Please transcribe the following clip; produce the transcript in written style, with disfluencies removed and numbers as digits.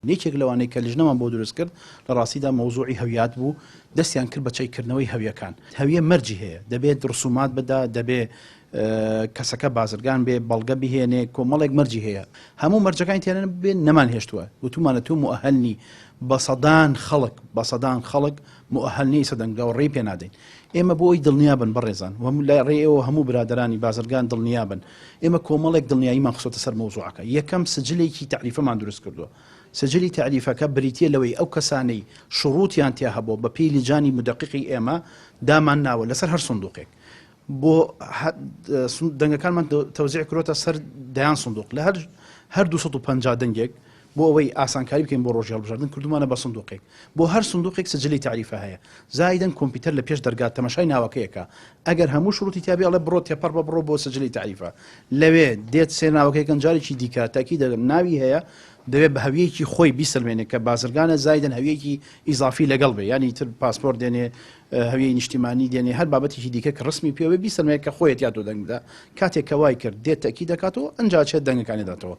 نێکێک لەوانەیە کە لیژنەمان بۆ دروست کرد لە ڕاستیدا مەوزوعی هەویات بوو دەستیان کرد بە چەیکردنەوەی هەویەکان هەویە مەرجی هەیە دەبێت ڕسومات بدا دەبێت کەسەکە بازرگان بێ بەڵگە بهێنێ کۆمەڵێک مەرجی هەیە هەموو مەرجەکانی تیانە بێ نەمان هێشتووە وتومانە تو مؤهلنی بە سەدان خەڵک مؤهلنی سەدەنگا و ڕێی پێ نادەین ئێمە بۆ ئەوی دڵنیابن بەڕێزان و لە ڕێەوە هەموو برادرانی بازرگان دڵنیابن ئێمە کۆمەڵێک دڵنیاییمان خستۆتە سەر مەوزوعەکە یەکەم سجلێکی تعریفەمان دروست کردووە سجلی تعریفەکە بریتیە لەوەی ئەو کەسانەی شروعیان تیا هەبوو بە پێی لیجانی مدەقیقی ئێمە دامان ناوە لەسەر هەر سندوقێک بۆ دەنگەکانمان تەوزیع کرۆتە سەر دەیان سندوق لە هەر 250 دەنگێک بۆ ئەوەی ئاسانکاری بکەین بۆ ڕۆژی هەڵبژاردن کردومانە بە سندوقێک بۆ هەر سندوقێک سجلی تعریفە هەیە زایدەن کۆمپیوتەر لە پێش دەرگات تەماشای ناوەکەیەکە ئەگەر هەموو شروعی تیابی ئەڵێ بڕۆ تێپەڕ بە بڕۆ بۆ سجلی تعریفە لەوێ دێت سێ ناوەکەی گەنجارێکی دیکە تاکی ناوی هەیە دەوێت بە هەویەکی خۆی بیسلمێنێت کە بازرگانە زایدەن هەویەکی ئیزافی لەگەڵ بێ ینی تر پاسپۆرت دێنێ هەویەی نیشتیمانی دێنێ هەر بابەتێکی دیکە کە ڕسمی پێوێ بیسلمێت کە خۆیت یا تۆ دەنگدا کاتێک کە وای کرد دێت تەکی دەکاتەوە ئەنجا چێت دەنگەکانی داتەوە